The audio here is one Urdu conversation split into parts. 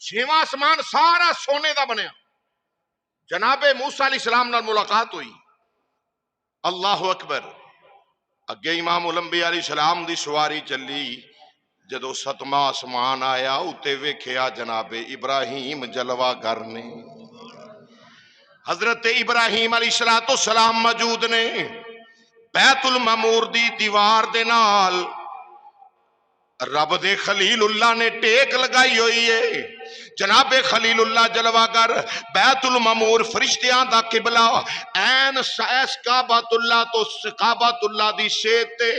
چھواں آسمان سارا سونے دا بنیا. جناب موسیٰ علیہ السلام نال ملاقات ہوئی. اللہ اکبر. اگے امام الانبیاء علیہ السلام دی سواری چلی. جدو ستواں آسمان آیا اتے ویکھیا جناب ابراہیم جلوہ گر نے. حضرت ابراہیم علیہ السلام موجود نے. بیت المعمور دی دیوار دے نال رب دے خلیل اللہ نے ٹیک لگائی ہوئی ہے. جناب خلیل اللہ جلوہ گر بیت المعمور فرشتیاں دا قبلہ این سائس کعبۃ اللہ تو کعبۃ اللہ دی شیط تے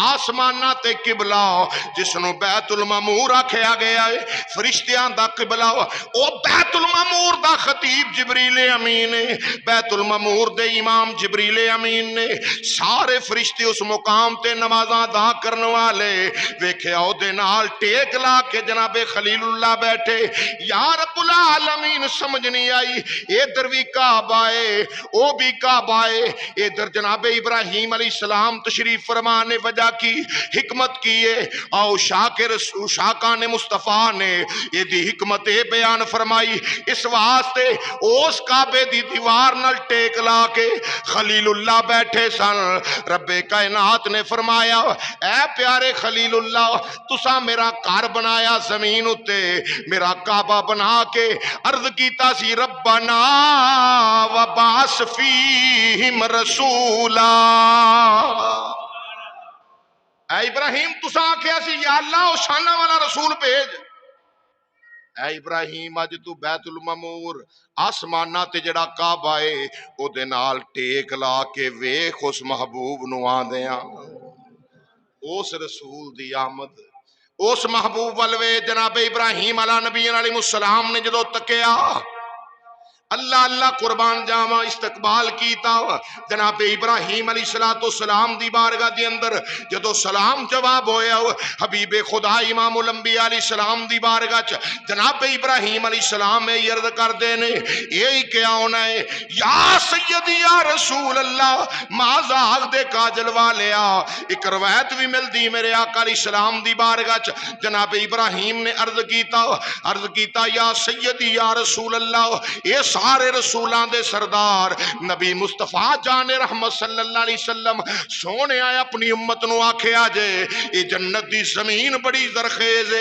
آسمانہ تے قبلہ جسنو بیت المعمور آکھیا گیا ہے. فرشتیاں دا قبلہ او بیت المعمور دا خطیب جبریل امین ہے. بیت المعمور دے امام جبریل امین نے. سارے فرشتے اس مقام تے نمازاں ادا کرنے والے ویکھیا او دے نال ٹیک لا کے جناب خلیل اللہ بیٹھے. یا رب العالمین سمجھ نہیں آئی. ادھر بھی کعبہ ہے او بھی کعبہ ہے. ادھر جناب ابراہیم علیہ السلام تشریف فرمانے وجہ کی حکمت کی ہے. او شاکان مصطفیٰ نے یہ دی حکمت بیان فرمائی. اس واسطے اس کعبے دی دیوار نال ٹیک لا کے خلیل اللہ بیٹھے سن. رب کائنات نے فرمایا اے پیارے خلیل اللہ تسا میرا گھر بنایا زمین اتے میرا کعبہ بنا کے عرض کیتا سی ربنا وبعث فیہم رسولا. اے ابراہیم تسا آکھیا سی یا اللہ او شانہ والا رسول بھیج. اے ابراہیم اج تو بیت المعمور آسمانہ تے جڑا کعبہ ہے او دے نال ٹیک لا کے ویکھ اس محبوب نو آندیاں اس رسول دی آمد اس محبوب والوے. جناب ابراہیم علیہ نبی علیہ السلام نے جدو تکیا اللہ اللہ قربان جاواں استقبال کیتا. جناب ابراہیم علیہ السلام دی بارگاہ دی اندر جدو سلام جواب ہویا حبیب خدا امام الانبیاء علیہ السلام دی بارگاہ جناب ابراہیم علیہ السلام میں عرض کر دینے یہی کیا ہونا ہے یا سیدی یا رسول اللہ ماذا آگ دے کاجل والیا. ایک روایت بھی مل دی میرے آقا علیہ السلام دی بارگاہ جناب ابراہیم نے عرض کیتا یا سیدی یا رسول اللہ یہ سارے رسولان دے سردار نبی مصطفیٰ جان رحمت صلی اللہ علیہ وسلم سونے آئے اپنی امت نو آکھے آجے یہ جنت دی زمین بڑی زرخیز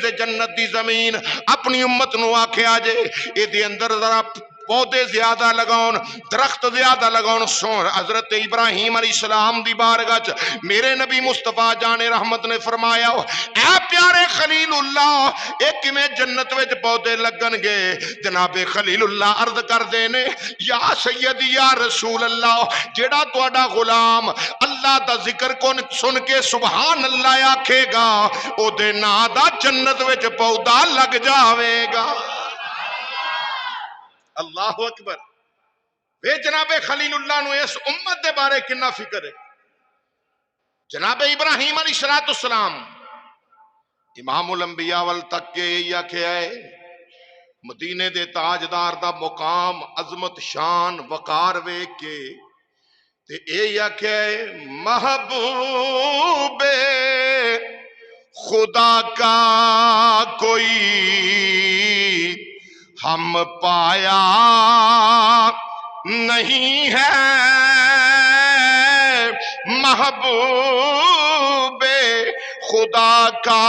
ہے جنت دی زمین اپنی امت نو آکھے آجے یہ دی اندر ذرا پودے زیادہ لگاؤن درخت زیادہ لگاؤن. سون حضرت ابراہیم علیہ السلام دی بارگاہ میرے نبی مصطفیٰ جان رحمت نے فرمایا اے پیارے خلیل اللہ ایک میں جنت وچ پودے لگن گے. جناب خلیل اللہ عرض کر دینے یا سیدی یا رسول اللہ جیڑا تواڈا غلام اللہ دا ذکر کو سن کے سبحان اللہ آکھے گا او دے نا دا جنت وچ پودا لگ جاوے گا. اللہ اکبر. وے جناب خلیل اللہ نو اس امت دے بارے کنا فکر ہے. جناب ابراہیم علیہ السلام امام الانبیاء وال تک کے یا کیا ہے مدینے دے تاجدار دا مقام عظمت شان وقار ویکھ کے تے اے یا کیا ہے محبوب خدا کا کوئی ہم پایا نہیں ہے محبوب خدا کا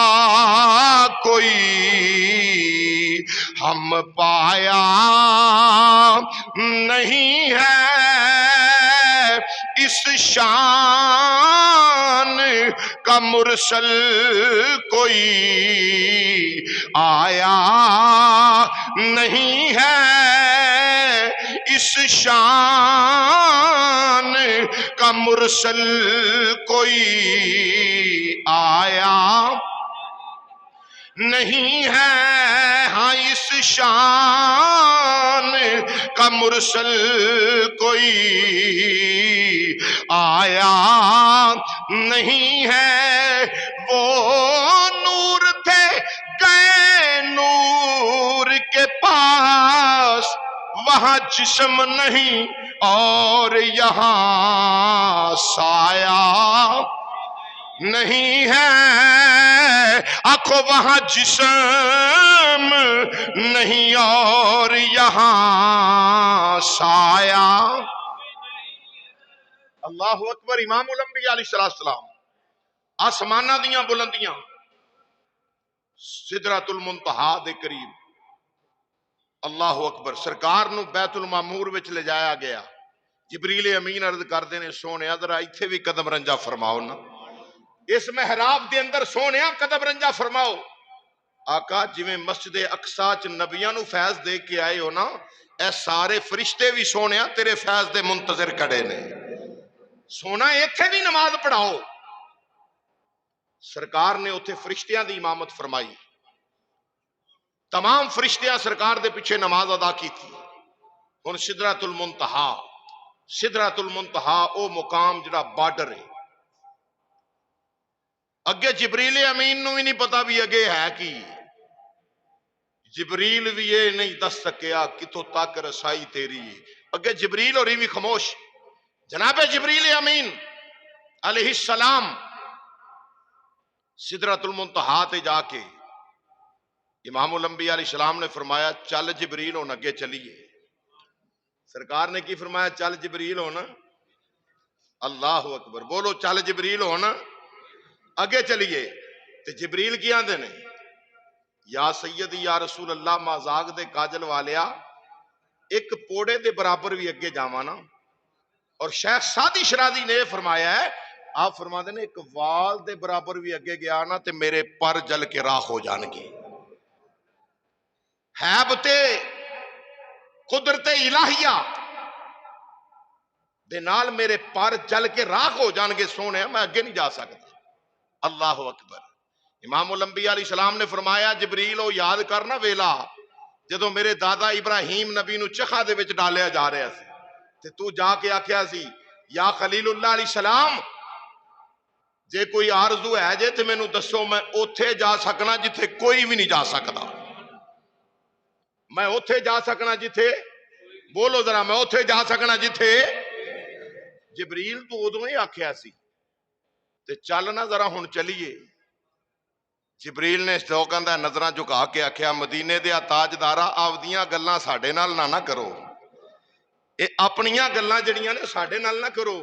کوئی ہم پایا نہیں ہے اس شان کا مرسل کوئی آیا نہیں ہے اس شان کا مرسل کوئی آیا نہیں ہے ہاں اس شان کا مرسل کوئی آیا نہیں ہے وہ نور تھے گئے نور کے پاس وہاں جسم نہیں اور یہاں سایہ نہیں ہے آنکھوں وہاں جسم نہیں اور یہاں سایہ۔ اللہ اکبر۔ امام الانبیاء علیہ السلام آسمانہ دیاں بلندیاں سدرۃ المنتہا دے قریب، اللہ اکبر، سرکار نو بیت المعمور وچ لے جایا گیا۔ جبریل امین عرض کردے نے سونیا ذرا ایتھے بھی قدم رنجا فرماؤ نا، اس محراب دے اندر سونیا قدم رنجا فرماؤ۔ آقا جویں مسجد اقصی چ نبیاں نو فیض دے کے آئے ہو نا، اے سارے فرشتے بھی سونیا تیرے فیض دے منتظر کھڑے نے، سونا ایتھے بھی نماز پڑھاؤ۔ سرکار نے اتھے فرشتیاں دی امامت فرمائی، تمام فرشتیاں سرکار دے پیچھے نماز ادا کی تھی۔ ہن سدرۃ المنتہا، سدرۃ المنتہا او مقام جڑا بارڈر ہے، اگے جبریل امین نو بھی نہیں پتا بھی اگے ہے کی، جبریل بھی یہ نہیں دس سکیا کتوں تک رسائی تیری، اگے جبریل اور بھی خاموش۔ جناب جبریل امین علیہ السلام سدرۃ المنتہا تے جا کے امام الانبیاء علیہ السلام نے فرمایا چل جبریل ہن اگے چلیے۔ سرکار نے کی فرمایا؟ چل جبریل ہونا۔ اللہ اکبر، بولو چل جبریل ہونا، اگے چلیے۔ تے جبریل کی آندے نے یا سیدی یا رسول اللہ مازاگ دے کاجل والیا، ایک پوڑے دے برابر بھی اگے جاواں نا۔ اور شیخ سادی شرازی نے فرمایا ہے، آپ فرما دے نے ایک وال دے برابر بھی اگے گیا نا تے میرے پر جل کے راکھ ہو جان گے۔ حیبت قدرت الہیہ دے نال میرے پر جل کے راکھ ہو جان گے، سونے میں اگے نہیں جا سکتا۔ اللہ اکبر۔ امام الانبیاء علیہ السلام نے فرمایا جبریل او یاد کرنا ویلا جدو میرے دادا ابراہیم نبی نو چخا دے وچ ڈالیا جا رہا سی تے تو جا کے آکھیا سی یا خلیل اللہ علیہ السلام جے کوئی آرزو ہے جے تے مینوں دسو، میں اوتھے جا سکنا جتھے کوئی بھی نہیں جا سکتا، میں اوتھے جا سکنا جتھے، بولو ذرا، میں اوتھے جا سکنا جتھے۔ جبریل تو ادو ہی آکھیا سی تے چلنا ذرا ہن چلیے۔ جبریل نے لوکاں دا نظراں جھکا کے آکھیا مدینے دے تاجدارا آپدیاں گلاں ساڈے نال نہ کرو، اے اپنیاں گلاں جڑیاں نے ساڈے نال نہ کرو۔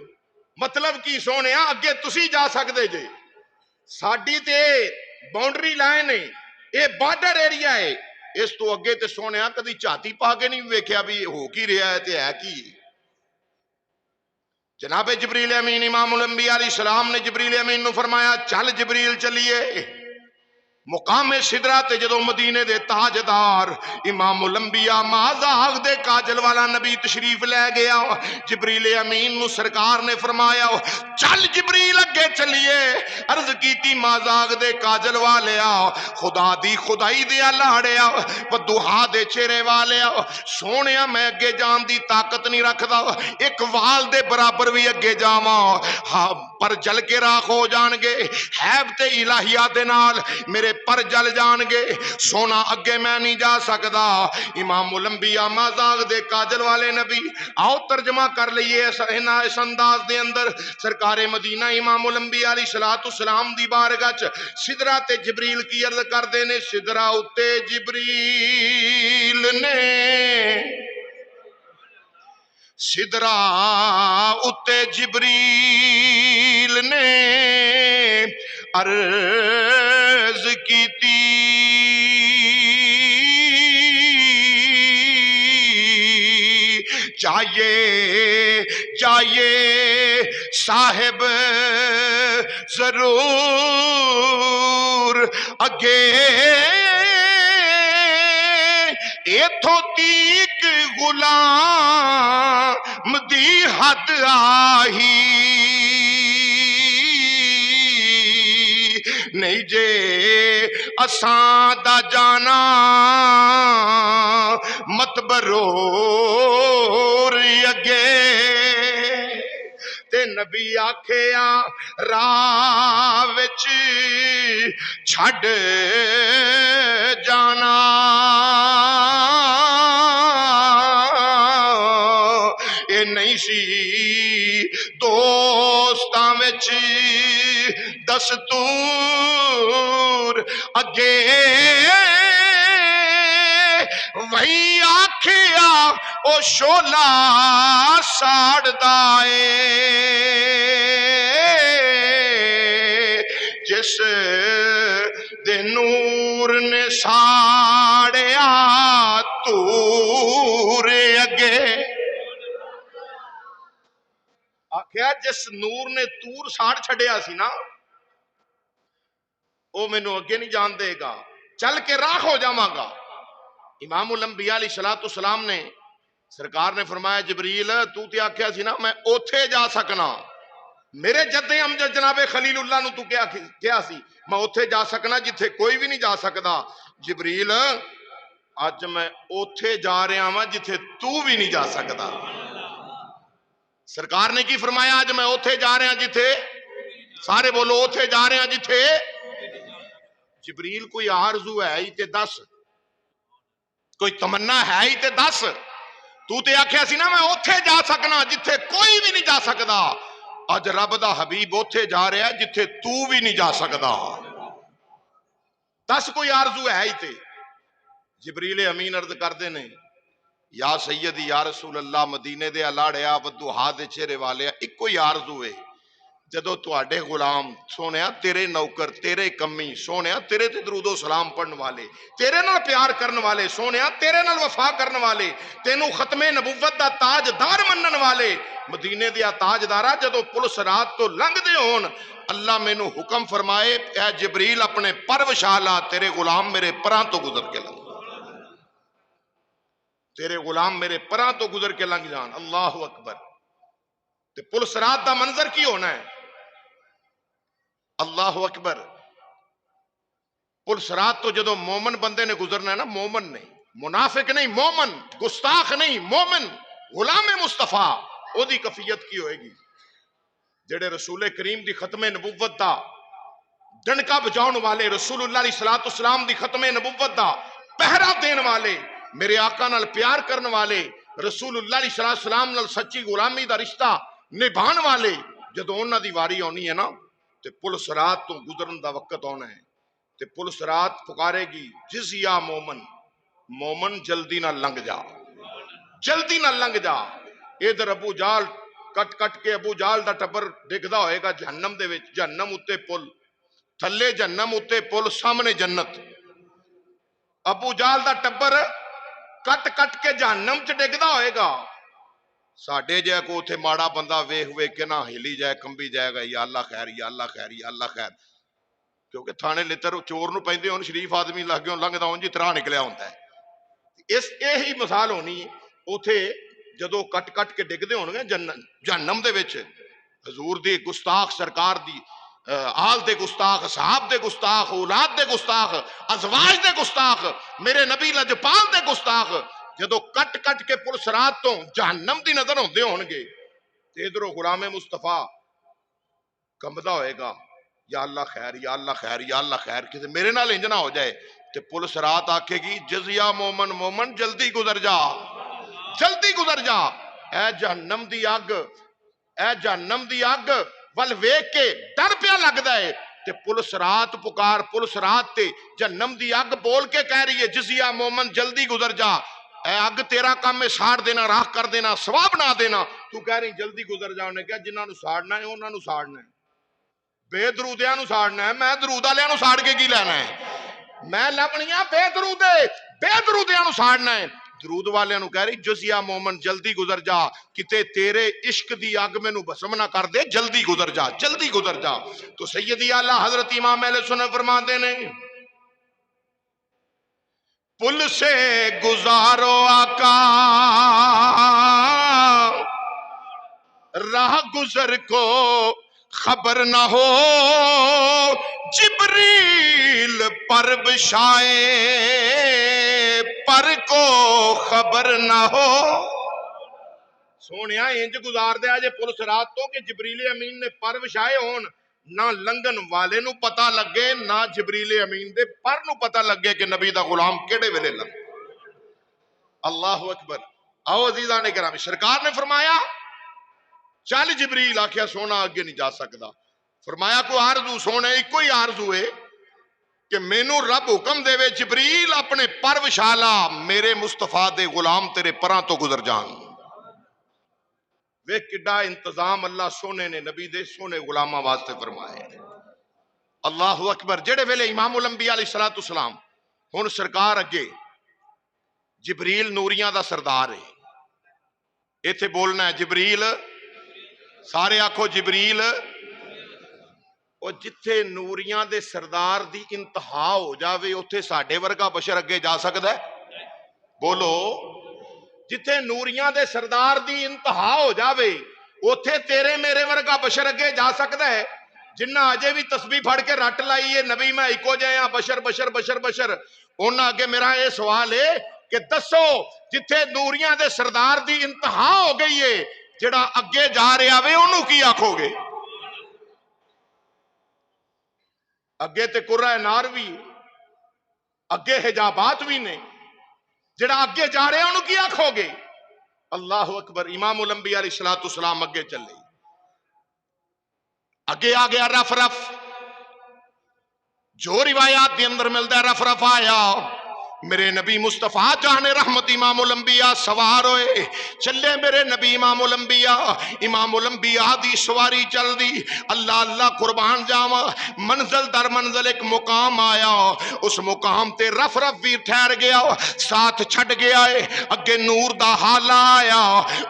مطلب کی سونیا اگے تسی جا سکدے جے، ساڈی تے باؤنڈری لائن ہے، اے بارڈر ایریا ہے، اس تو اگے تے سونیا کدی چاتی پا کے نہیں ویکھیا بھی ہو کی رہا ہے تے ہے کی۔ جناب جبریل امین امام الانبیاء علیہ السلام نے جبریل امین نو فرمایا چل جبریل چلیے۔ مقام سدرہ تے جدو مدینے دے تاجدار امام الانبیاء مازاغ دے کاجل والا نبی تشریف لے گیا، جبریل امین نو سرکار نے فرمایا چل جبریل اگے چلیے۔ عرض کیتی مازاغ دے کاجل والیا، خدا دی خدائی دیا لاڑیا، ودوہا دے چہرے والیا، سونیا میں اگے جان دی طاقت نہیں رکھدا، ایک وال دے برابر بھی اگے جاواں ہاں پر جل کے راکھ ہو جان گے، حیبت الہیہ دے نال میرے پر جل جان گے، سونا اگے میں نہیں جا سکدا۔ امام الانبیاء مازاغ دے کاجل والے نبی، آؤ ترجمہ کر لئیے اس انداز دے اندر۔ سرکار مدینہ امام الانبیاء علیہ السلام دی بارگاہ چ سدرہ تے جبریل کی عرض کر دینے، سدرہ اتے جبریل نے، سدرہ اتے جبریل نے عرض کیتی جائیے جائیے صاحب ضرور اگے، ایتھوں تیک غلام دی حد آہی نہیں جے اساں دا جانا مت برور اگے۔ تے نبی آکھیا راہ وچ چھڈ جانا اے نہیں سی دوستاں وچ دستور، اگے پئی آکھیا او شولا ساڑدا اے جس دے نور نے ساڑیا تور اگے آکھیا جس نور نے تور ساڑ چھڑیا سی نا او میں نو اگے نہیں جان دے گا چل کے راہ ہو جاواں گا امام الانبیاء علیہ السلام نے سرکار نے فرمایا جبریل تو تے آکھیا سی نا میں اوتھے جا سکنا میرے جد امجد جناب خلیل اللہ نو تو کیا سی میں اوتھے جا سکنا جتھے کوئی بھی نہیں جا سکدا جبریل اج میں اوتھے جا رہا ہاں جتھے تو بھی نہیں جا سکدا سرکار نے کی فرمایا آج میں اوتھے جا رہا ہوں جتھے سارے بولو اوتھے جا رہے ہیں جتھے جبریل کوئی آرزو ہے ہی تے دس کوئی تمنا ہے ہی تے دس تو تے آکھیا سی نا میں اوتھے جا سکنا جتھے کوئی بھی نہیں جا سکدا اج رب دا حبیب اوتھے جا رہا ہے جتھے تو بھی نہیں جا سکدا دس کوئی آرزو ہے ہی تے جبریل امین عرض کردے نے یا سیدی یا رسول اللہ مدینے دے الاڑیا ودوہا دے چہرے والے ایک کوئی آرزو ہے جدو تواڈے غلام سونیا تیرے نوکر تیرے کمی سونیا تیرے تے درود و سلام پڑھن والے تیرے نال پیار کرن والے سونیا تیرے نال وفا کرن والے تینوں ختم نبوت دا تاجدار منن والے مدینے دیا تاجدارا جدو پل صراط تو لنگ دے ہون اللہ مینوں حکم فرمائے اے جبریل اپنے پر وشالا تیرے غلام میرے پراں تو گزر کے لنگ تیرے غلام میرے پراں تو گزر کے لنگ جان اللہ اکبر تے پل صراط دا منظر کی ہونا ہے اللہ اکبر پل صراط تو جدو مومن بندے نے گزرنا ہے نا مومن نہیں منافق نہیں مومن گستاخ نہیں مومن غلام مصطفیٰ او دی کفیت کی ہوئے گی جڑے رسول کریم دی ختم نبوت دا ڈنکا بجاؤن والے رسول اللہ علیہ السلام دی ختم نبوت دا پہرا دین والے میرے آقا نال پیار کرن والے رسول اللہ علیہ السلام نال سچی غلامی دا رشتہ نبھان والے جدو انہاں دی واری ہونی ہے نا تے پل صراط تو گزرن دا وقت ہونا ہے تے پل صراط پکارے گی جز یا مومن مومن جلدی نہ لنگ جا جلدی نہ لنگ جا ادھر ابو جال کٹ کٹ کے ابو جال دا ٹبر ڈگدا ہوئے گا جہنم دے وچ جہنم اتے پل تھلے جہنم اتے پل سامنے جنت ابو جال دا ٹبر کٹ کٹ کے جہنم چ ڈگدا ہوئے گا ساڈے جے کو اتھے ماڑا بندہ ویکھ ویکھ کے نہ ہلی جائے کمبی جائے گا یا اللہ خیر یا اللہ خیر یا اللہ خیر کیونکہ تھانے لتر چور نو پیندے ہون شریف آدمی لگے ہون لنگدا ہون جی طرح نکلیا ہوندا ہے اس یہی مثال ہونی اتھے جدو کٹ کٹ کے ڈگدے ہون گے جہنم دے وچ حضور دی گستاخ سرکار دی آل دے گستاخ صحاب دے گستاخ اولاد دے گستاخ ازواج دے گستاخ میرے نبی لجپال دے گستاخ جدو کٹ کٹ کے پل صراط تو جہنم دی نظر ہوندے ہون گے تے ادھروں غلام مصطفیٰ کمبدا ہوئے گا یا اللہ خیر یا اللہ خیر یا اللہ خیر کسی میرے نال انج نہ ہو جائے تے پل صراط آکھے گی جزیا مومن مومن جلدی گزر جا جلدی گزر جا اے جہنم دی اگ اے جہنم دی اگ ول ویکھ کے ڈر پیا لگدا ہے تے پل صراط پکار پل صراط تے جہنم دی اگ بول کے کہہ رہی ہے جزیا مومن جلدی گزر جا اے اگ تیرا کام میں ساڑ دینا راہ کر دینا ثواب نہ دینا تو کہہ رہی جلدی گزر جا انہیں کہا جنہاں نو ساڑنا ہے انہاں نو ساڑنا ہے بے درودیاں نو ساڑنا ہے میں درود والیاں نو ساڑ کے کی لینا ہے میں لبنیاں بے درودیاں نو ساڑنا ہے درود والیاں نو کہہ رہی جزیا مومن جلدی گزر جا کتے تیرے عشق دی اگ میں نو بسم نہ کر دے جلدی گزر جا جلدی گزر جا تو سیدی اعلیٰ حضرت امام اہل سنت فرماتے ہیں پل سے گزارو آقا راہ گزر کو خبر نہ ہو جبریل پر بشائے پر کو خبر نہ ہو سونیا انج گزار دیا جے پل صراط تو کہ جبریل امین نے پر بشائے ہون نہ لنگن والے نو پتہ لگے نہ جبریل امین دے پر نو پتہ لگے کہ نبی دا غلام کیڑے ویلے لگ اللہ اکبر آؤ عزیزان نے کرامی سرکار نے فرمایا چل جبریل آکھیا سونا آگے نہیں جا سکتا فرمایا کوئی آرزو سونے ایک کوئی آرزو ہے کہ مینو رب حکم دے وے جبریل اپنے پر وچھالا میرے مصطفیٰ دے غلام تیرے پراں تو گزر جان. وے کڈا انتظام اللہ سونے نے نبی دے سونے غلاماں واسطے فرمائے. اللہ اکبر. جڑے ویلے امام الانبیاء علیہ السلام ہن سرکار اگے جبریل نوریاں دا سردار ہے. ایتھے بولنا ہے جبریل، سارے آکھو جبریل. اور جتھے نوریاں دے سردار دی انتہا ہو جاوے اوتھے ساڈے ورگا بشر اگے جا سکدا ہے؟ بولو. جتھے نوریاں دے سردار دی انتہا ہو جاوے اوتھے تیرے میرے ورگا بشر اگے جا سکدا ہے؟ جنہ اجے بھی تسبیح پھڑ کے رٹ لائی ہے نبی میں ایکو جہا بشر بشر بشر بشر، انہاں اگے میرا یہ سوال ہے کہ دسو جتھے نوریاں دے سردار دی انتہا ہو گئی ہے جڑا اگے جا رہا وے انہوں کی آکھو گے؟ اگے تے قرہ نار بھی اگے حجابات بھی نے، جڑا اگے جا رہا انہوں کی آکھو گے؟ اللہ اکبر. امام الانبیاء علیہ السلام اگے چلے، اگے آ گیا رف رف. جو روایات دے اندر ملتا ہے رف رف آیا، میرے نبی مصطفیٰ جان رحمت امام الانبیاء سوار ہوئے چلے. میرے نبی امام الانبیاء دی سواری چل دی. اللہ اللہ قربان جاواں. منزل در منزل ایک مقام آیا، اس مقام تے رف رف بھی ٹھہر گیا، ساتھ چھڑ گیا ہے. اگے نور دا حالہ آیا،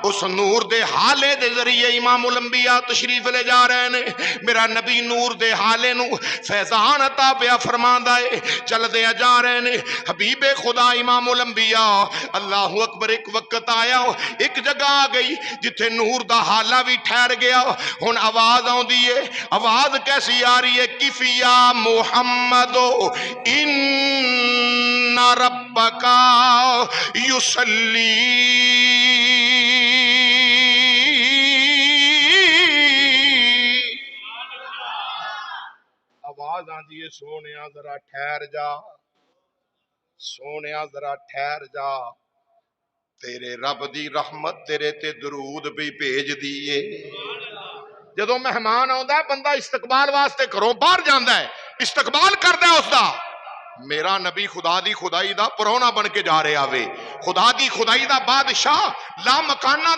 اس نور دے حالے دے ذریعے امام الانبیاء تشریف لے جا رہے نے. میرا نبی نور دے حالے نو فیضان عطا پیا فرماندا ہے. چل دے جا رہے نے حبیب خدا امام الانبیاء. اللہ اکبر. ایک وقت آیا، ایک جگہ آ گئی جتھے نور دا حالہ بھی ٹھہر گیا. ہن آواز آن دیئے. آواز کیسی آ رہی ہے؟ کفیا محمد ان ربکا یصلی. آواز آن دیئے سونیا ذرا ٹھہر جا، سونیا ذرا ٹھہر جا، تیرے رب دی رحمت تیرے تے درود بھی بھیج دیئے. جدو مہمان آندا ہے بندہ استقبال واسطے گھروں باہر جاندا ہے، استقبال کردا ہے اس دا. میرا نبی خدا دی خدائی دا پرونا بن کے جا رہا وے، خدا دی خدائی دا بادشاہ لا مکانہ